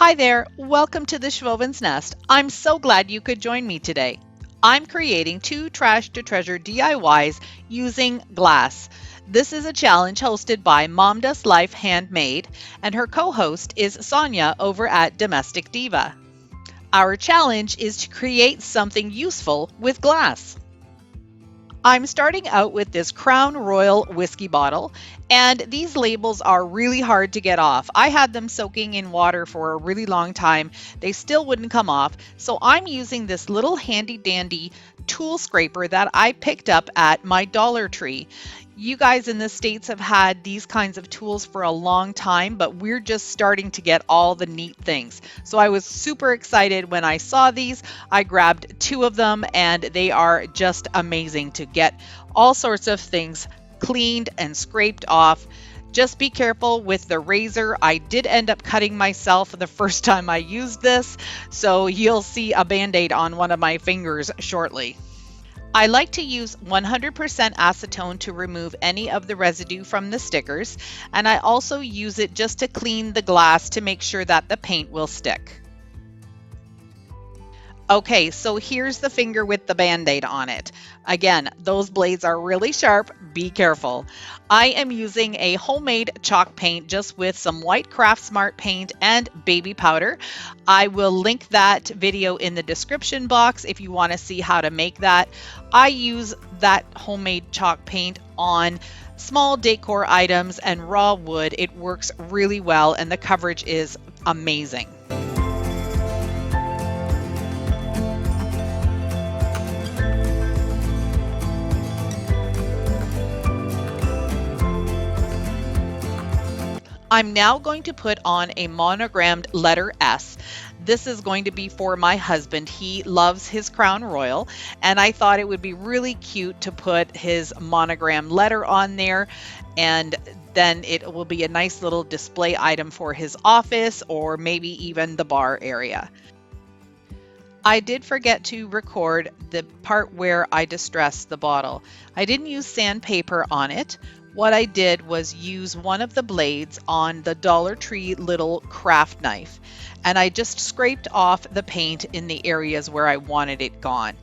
Hi there, welcome to the Schwowin's Nest. I'm so glad you could join me today. I'm creating 2 Trash to Treasure DIYs using glass. This is a challenge hosted by MomDas Life Handmade, and her co-host is Sonia over at Domestic Diva. Our challenge is to create something useful with glass. I'm starting out with this Crown Royal whiskey bottle, and these labels are really hard to get off. I had them soaking in water for a really long time. They still wouldn't come off, so I'm using this little handy dandy tool scraper that I picked up at my Dollar Tree. You guys in the States have had these kinds of tools for a long time, but we're just starting to get all the neat things. So I was super excited when I saw these. I grabbed 2 of them and they are just amazing to get all sorts of things cleaned and scraped off. Just be careful with the razor. I did end up cutting myself the first time I used this, so you'll see a band-aid on one of my fingers shortly. I like to use 100% acetone to remove any of the residue from the stickers, and I also use it just to clean the glass to make sure that the paint will stick. Okay, so here's the finger with the band-aid on it. Again, those blades are really sharp, be careful. I am using a homemade chalk paint just with some white CraftSmart paint and baby powder. I will link that video in the description box if you want to see how to make that. I use that homemade chalk paint on small decor items and raw wood. It works really well and the coverage is amazing. I'm now going to put on a monogrammed letter S. This is going to be for my husband. He loves his Crown Royal, and I thought it would be really cute to put his monogram letter on there, and then it will be a nice little display item for his office or maybe even the bar area. I did forget to record the part where I distressed the bottle. I didn't use sandpaper on it. What I did was use one of the blades on the Dollar Tree little craft knife, and I just scraped off the paint in the areas where I wanted it gone.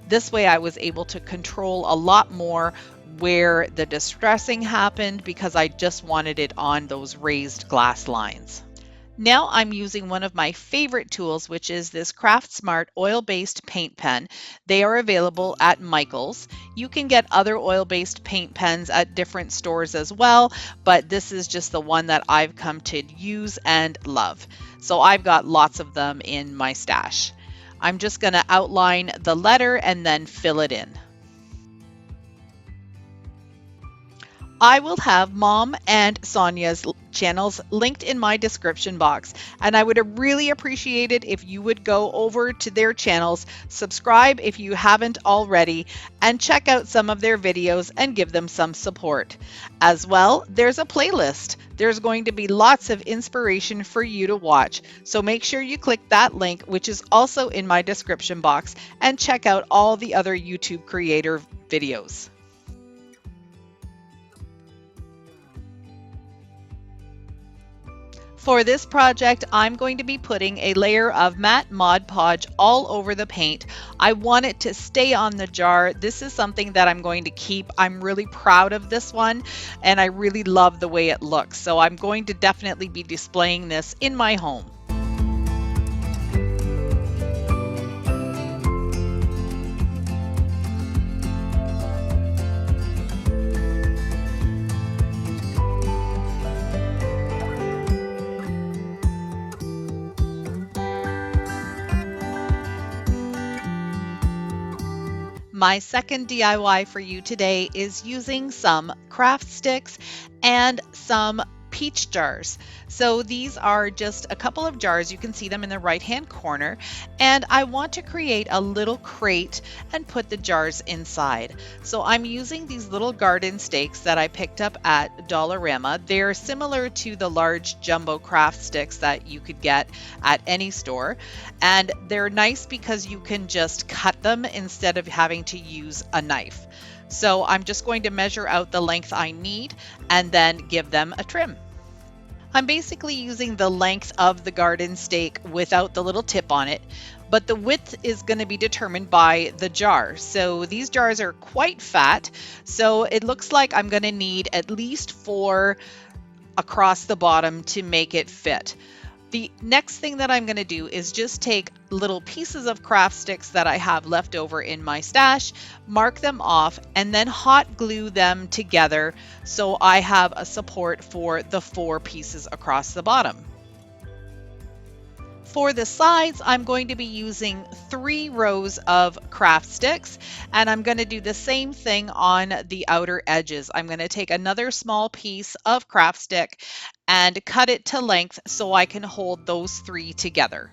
This way I was able to control a lot more where the distressing happened because I just wanted it on those raised glass lines. Now I'm using one of my favorite tools, which is this CraftSmart oil-based paint pen. They are available at Michael's. You can get other oil-based paint pens at different stores as well, but this is just the one that I've come to use and love. So I've got lots of them in my stash. I'm just going to outline the letter and then fill it in. I will have Mom and Sonia's channels linked in my description box, and I would really appreciate it if you would go over to their channels, subscribe if you haven't already, and check out some of their videos and give them some support. As well, there's a playlist. There's going to be lots of inspiration for you to watch, so make sure you click that link, which is also in my description box, and check out all the other YouTube creator videos. For this project, I'm going to be putting a layer of matte Mod Podge all over the paint. I want it to stay on the jar. This is something that I'm going to keep. I'm really proud of this one, and I really love the way it looks. So I'm going to definitely be displaying this in my home. My second DIY for you today is using some craft sticks and some peach jars. So these are just a couple of jars. You can see them in the right hand corner, and I want to create a little crate and put the jars inside. So I'm using these little garden stakes that I picked up at Dollarama. They're similar to the large jumbo craft sticks that you could get at any store, and they're nice because you can just cut them instead of having to use a knife. So I'm just going to measure out the length I need and then give them a trim. I'm basically using the length of the garden stake without the little tip on it, but the width is going to be determined by the jar. So these jars are quite fat, so it looks like I'm going to need at least 4 across the bottom to make it fit. The next thing that I'm going to do is just take little pieces of craft sticks that I have left over in my stash, mark them off, and then hot glue them together so I have a support for the 4 pieces across the bottom. For the sides, I'm going to be using 3 rows of craft sticks, and I'm going to do the same thing on the outer edges. I'm going to take another small piece of craft stick and cut it to length so I can hold those 3 together.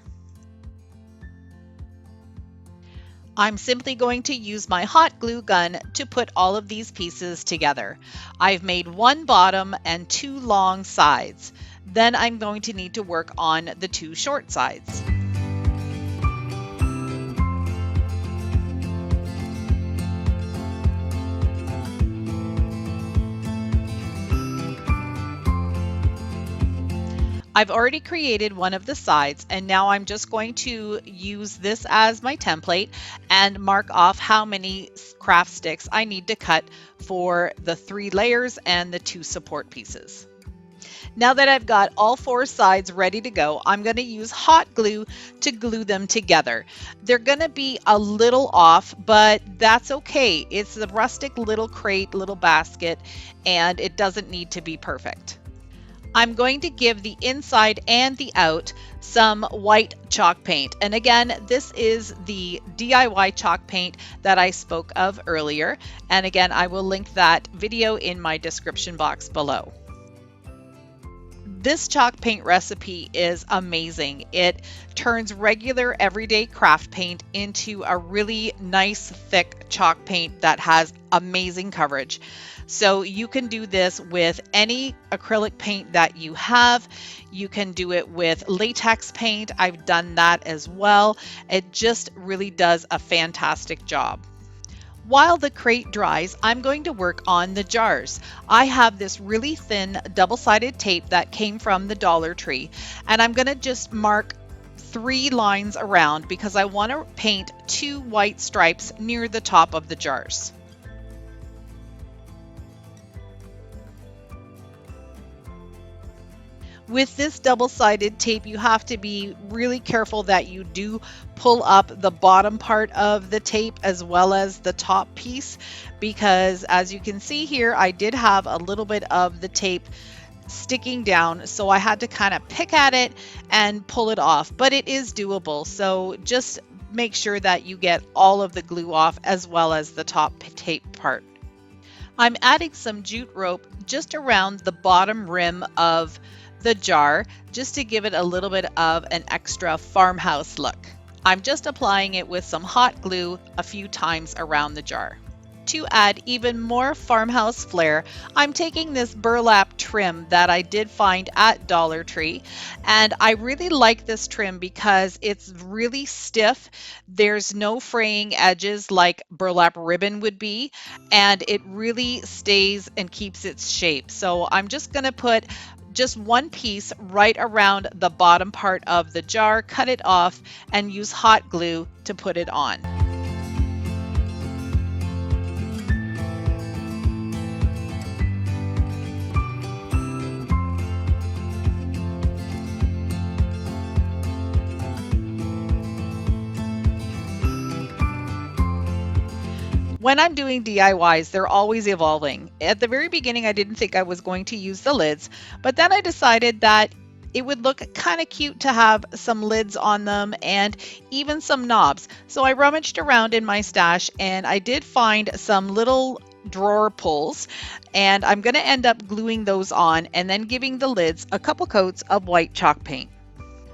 I'm simply going to use my hot glue gun to put all of these pieces together. I've made 1 bottom and 2 long sides. Then I'm going to need to work on the 2 short sides. I've already created one of the sides, and now I'm just going to use this as my template and mark off how many craft sticks I need to cut for the 3 layers and the 2 support pieces. Now that I've got all 4 sides ready to go, I'm going to use hot glue to glue them together. They're going to be a little off, but that's okay. It's a rustic little crate, little basket, and it doesn't need to be perfect. I'm going to give the inside and the out some white chalk paint. And again, this is the DIY chalk paint that I spoke of earlier. And again, I will link that video in my description box below. This chalk paint recipe is amazing. It turns regular everyday craft paint into a really nice thick chalk paint that has amazing coverage. So you can do this with any acrylic paint that you have. You can do it with latex paint. I've done that as well. It just really does a fantastic job. While the crate dries, I'm going to work on the jars. I have this really thin double-sided tape that came from the Dollar Tree, and I'm going to just mark 3 lines around because I want to paint 2 white stripes near the top of the jars. With this double-sided tape, you have to be really careful that you do pull up the bottom part of the tape as well as the top piece, because as you can see here, I did have a little bit of the tape sticking down, so I had to kind of pick at it and pull it off, but it is doable. So just make sure that you get all of the glue off as well as the top tape part. I'm adding some jute rope just around the bottom rim of the jar just to give it a little bit of an extra farmhouse look. I'm just applying it with some hot glue a few times around the jar. To add even more farmhouse flair, I'm taking this burlap trim that I did find at Dollar Tree, and I really like this trim because it's really stiff. There's no fraying edges like burlap ribbon would be, and it really stays and keeps its shape. So I'm just going to put just 1 piece right around the bottom part of the jar, cut it off, and use hot glue to put it on. When I'm doing DIYs, they're always evolving. At the very beginning, I didn't think I was going to use the lids, but then I decided that it would look kind of cute to have some lids on them and even some knobs. So I rummaged around in my stash and I did find some little drawer pulls, and I'm going to end up gluing those on and then giving the lids a couple coats of white chalk paint.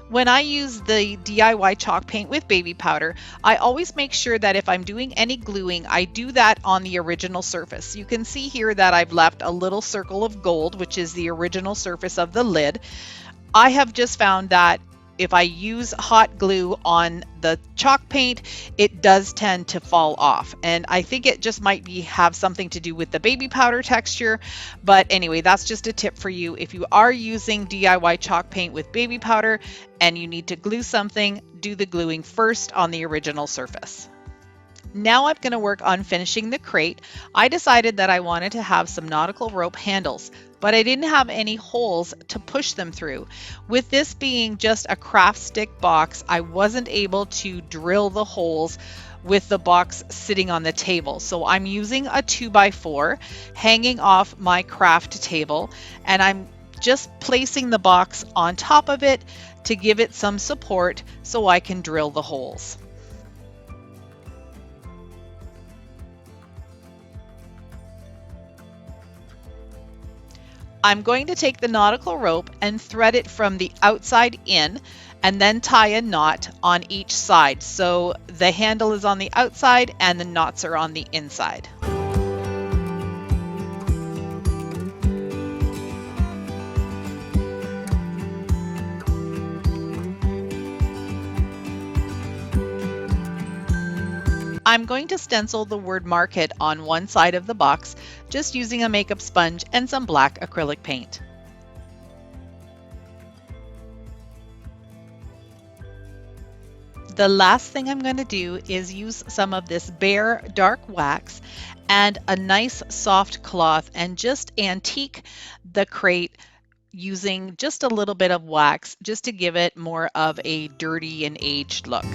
When I use the DIY chalk paint with baby powder, I always make sure that if I'm doing any gluing, I do that on the original surface. You can see here that I've left a little circle of gold, which is the original surface of the lid. I have just found that if I use hot glue on the chalk paint, it does tend to fall off. And I think it just might have something to do with the baby powder texture. But anyway, that's just a tip for you. If you are using DIY chalk paint with baby powder and you need to glue something, do the gluing first on the original surface. Now I'm going to work on finishing the crate. I decided that I wanted to have some nautical rope handles, but I didn't have any holes to push them through. With this being just a craft stick box, I wasn't able to drill the holes with the box sitting on the table. So I'm using a 2x4 hanging off my craft table, and I'm just placing the box on top of it to give it some support so I can drill the holes. I'm going to take the nautical rope and thread it from the outside in and then tie a knot on each side. So the handle is on the outside and the knots are on the inside. I'm going to stencil the word market on one side of the box, just using a makeup sponge and some black acrylic paint. The last thing I'm going to do is use some of this bare dark wax and a nice soft cloth and just antique the crate using just a little bit of wax just to give it more of a dirty and aged look.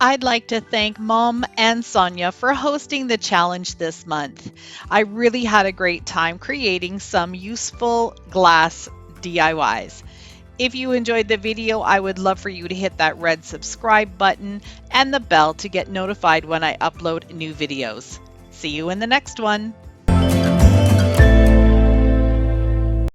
I'd like to thank Mom and Sonia for hosting the challenge this month. I really had a great time creating some useful glass DIYs. If you enjoyed the video, I would love for you to hit that red subscribe button and the bell to get notified when I upload new videos. See you in the next one.